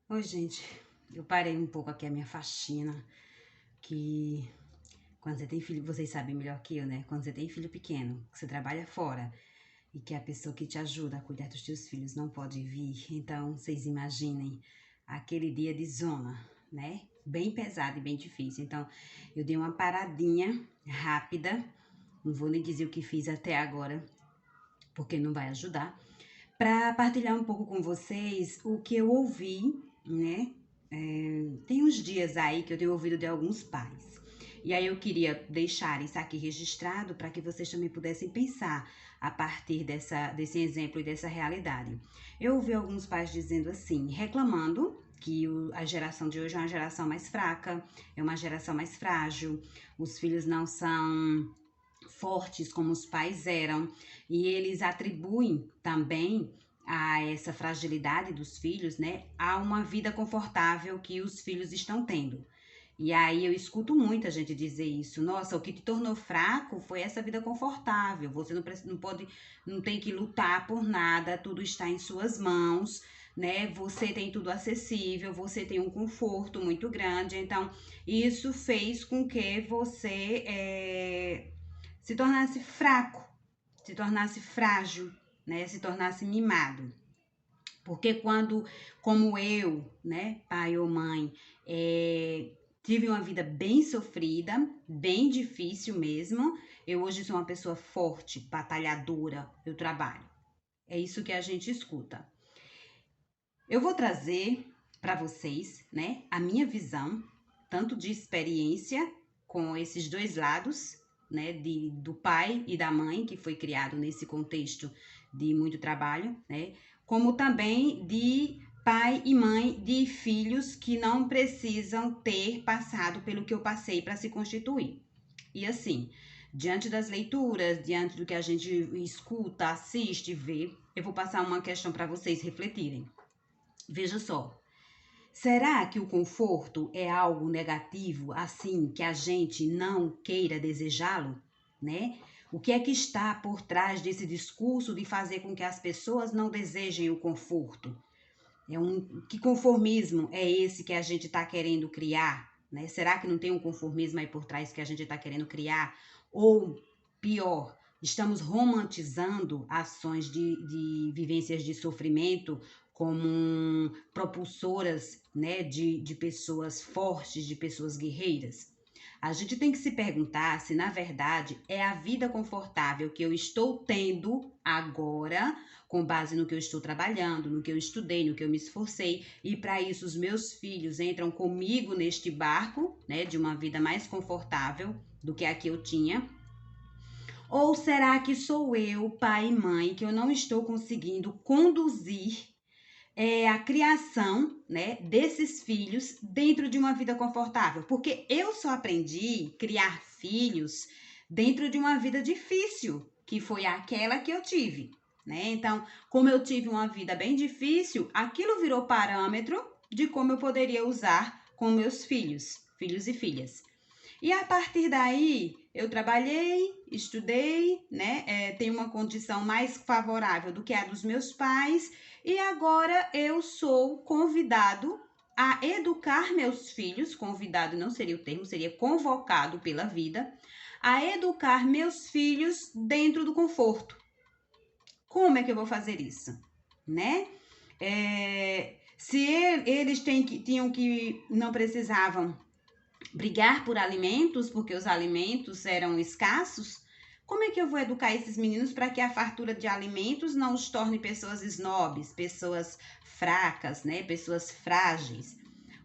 Oi, gente. Eu parei um pouco aqui a minha faxina, que quando você tem filho, vocês sabem melhor que eu, né? Quando você tem filho pequeno, que você trabalha fora e que a pessoa que te ajuda a cuidar dos teus filhos não pode vir, então vocês imaginem aquele dia de zona, né? Bem pesado e bem difícil. Então, eu dei uma paradinha rápida, não vou nem dizer o que fiz até agora, porque não vai ajudar, para partilhar um pouco com vocês o que eu ouvi, né? Tem uns dias aí que eu tenho ouvido de alguns pais. E aí eu queria deixar isso aqui registrado para que vocês também pudessem pensar a partir desse exemplo e dessa realidade. Eu ouvi alguns pais dizendo assim, reclamando que a geração de hoje é uma geração mais fraca, é uma geração mais frágil, os filhos não são fortes como os pais eram, e eles atribuem também a essa fragilidade dos filhos, né, a uma vida confortável que os filhos estão tendo. E aí eu escuto muita gente dizer isso. Nossa, o que te tornou fraco foi essa vida confortável. Você não pode, não tem que lutar por nada, tudo está em suas mãos, né? Você tem tudo acessível, você tem um conforto muito grande. Então, isso fez com que você se tornasse fraco, se tornasse frágil, né? Se tornasse mimado. Porque quando, como eu, né, pai ou mãe, tive uma vida bem sofrida, bem difícil mesmo, eu hoje sou uma pessoa forte, batalhadora, eu trabalho. É isso que a gente escuta. Eu vou trazer para vocês, né, a minha visão, tanto de experiência com esses dois lados, né, do pai e da mãe que foi criado nesse contexto de muito trabalho, né, como também de pai e mãe de filhos que não precisam ter passado pelo que eu passei para se constituir. E assim, diante das leituras, diante do que a gente escuta, assiste, vê, eu vou passar uma questão para vocês refletirem. Veja só, será que o conforto é algo negativo, assim, que a gente não queira desejá-lo, né? O que é que está por trás desse discurso de fazer com que as pessoas não desejem o conforto? Que conformismo é esse que a gente está querendo criar, né? Será que não tem um conformismo aí por trás que a gente está querendo criar? Ou pior, estamos romantizando ações de vivências de sofrimento como propulsoras, né, de pessoas fortes, de pessoas guerreiras? A gente tem que se perguntar se, na verdade, é a vida confortável que eu estou tendo agora, com base no que eu estou trabalhando, no que eu estudei, no que eu me esforcei, e para isso os meus filhos entram comigo neste barco, né, de uma vida mais confortável do que a que eu tinha. Ou será que sou eu, pai e mãe, que eu não estou conseguindo conduzir a criação, né, desses filhos dentro de uma vida confortável? Porque eu só aprendi a criar filhos dentro de uma vida difícil, que foi aquela que eu tive, né? Então, como eu tive uma vida bem difícil, aquilo virou parâmetro de como eu poderia usar com meus filhos, filhos e filhas. E a partir daí, eu trabalhei, estudei, né? Tenho uma condição mais favorável do que a dos meus pais, e agora eu sou convidado a educar meus filhos. Convidado não seria o termo, seria convocado pela vida, a educar meus filhos dentro do conforto. Como é que eu vou fazer isso, né? Se eles tinham que não precisavam brigar por alimentos, porque os alimentos eram escassos, como é que eu vou educar esses meninos para que a fartura de alimentos não os torne pessoas snobs, pessoas fracas, né? Pessoas frágeis?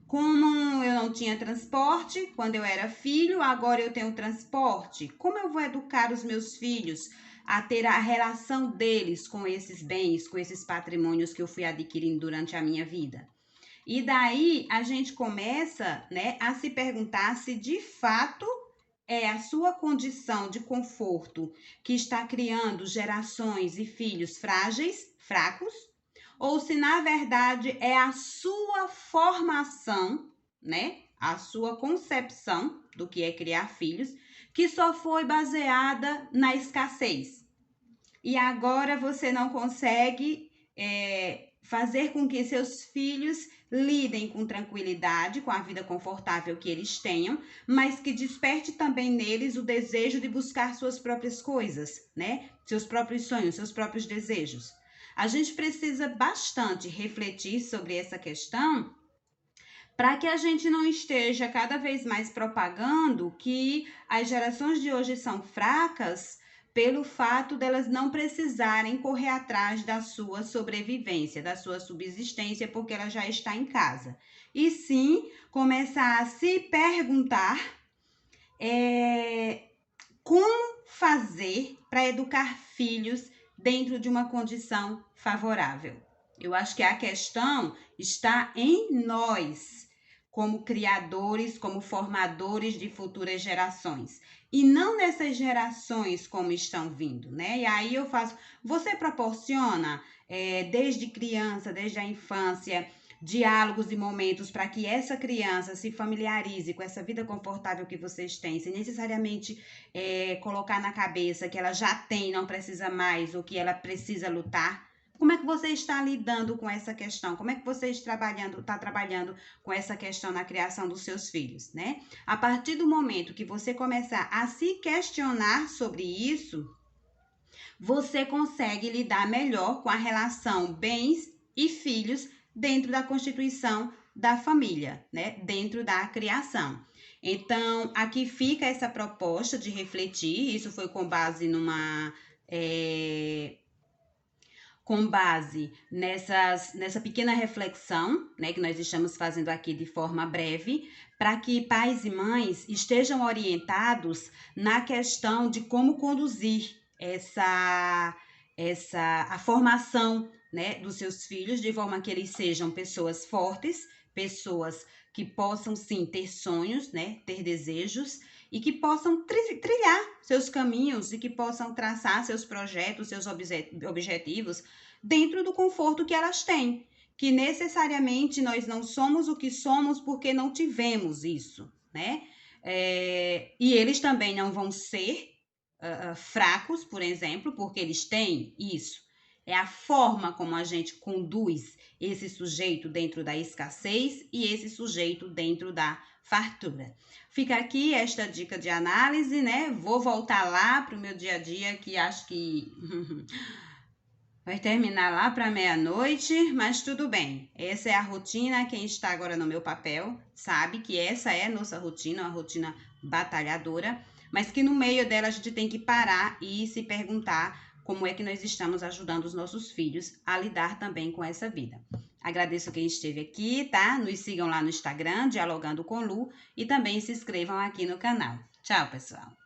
Como eu não tinha transporte quando eu era filho, agora eu tenho transporte. Como eu vou educar os meus filhos a ter a relação deles com esses bens, com esses patrimônios que eu fui adquirindo durante a minha vida? E daí a gente começa, né, a se perguntar se de fato é a sua condição de conforto que está criando gerações e filhos frágeis, fracos, ou se na verdade é a sua formação, né, a sua concepção do que é criar filhos, que só foi baseada na escassez. E agora você não consegue fazer com que seus filhos lidem com tranquilidade, com a vida confortável que eles tenham, mas que desperte também neles o desejo de buscar suas próprias coisas, né? Seus próprios sonhos, seus próprios desejos. A gente precisa bastante refletir sobre essa questão para que a gente não esteja cada vez mais propagando que as gerações de hoje são fracas pelo fato delas não precisarem correr atrás da sua sobrevivência, da sua subsistência, porque ela já está em casa. E sim começar a se perguntar como fazer para educar filhos dentro de uma condição favorável. Eu acho que a questão está em nós, como criadores, como formadores de futuras gerações. E não nessas gerações como estão vindo, né? E aí eu faço... Você proporciona, desde criança, desde a infância, diálogos e momentos para que essa criança se familiarize com essa vida confortável que vocês têm, sem necessariamente colocar na cabeça que ela já tem, não precisa mais, ou que ela precisa lutar. Como é que você está lidando com essa questão? Como é que você está trabalhando com essa questão na criação dos seus filhos, né? A partir do momento que você começar a se questionar sobre isso, você consegue lidar melhor com a relação bens e filhos dentro da constituição da família, né? Dentro da criação. Então, aqui fica essa proposta de refletir, isso foi com base nessa pequena reflexão, né, que nós estamos fazendo aqui de forma breve, para que pais e mães estejam orientados na questão de como conduzir a formação, né, dos seus filhos, de forma que eles sejam pessoas fortes, pessoas que possam sim ter sonhos, né, ter desejos, e que possam trilhar seus caminhos e que possam traçar seus projetos, seus objetivos dentro do conforto que elas têm. Que necessariamente nós não somos o que somos porque não tivemos isso, né? E eles também não vão ser fracos, por exemplo, porque eles têm isso. É a forma como a gente conduz esse sujeito dentro da escassez e esse sujeito dentro da fartura. Fica aqui esta dica de análise, né? Vou voltar lá para o meu dia a dia, que acho que vai terminar lá para meia-noite, mas tudo bem. Essa é a rotina. Quem está agora no meu papel sabe que essa é a nossa rotina, uma rotina batalhadora, mas que no meio dela a gente tem que parar e se perguntar como é que nós estamos ajudando os nossos filhos a lidar também com essa vida. Agradeço quem esteve aqui, tá? Nos sigam lá no Instagram, Dialogando com Lu, e também se inscrevam aqui no canal. Tchau, pessoal!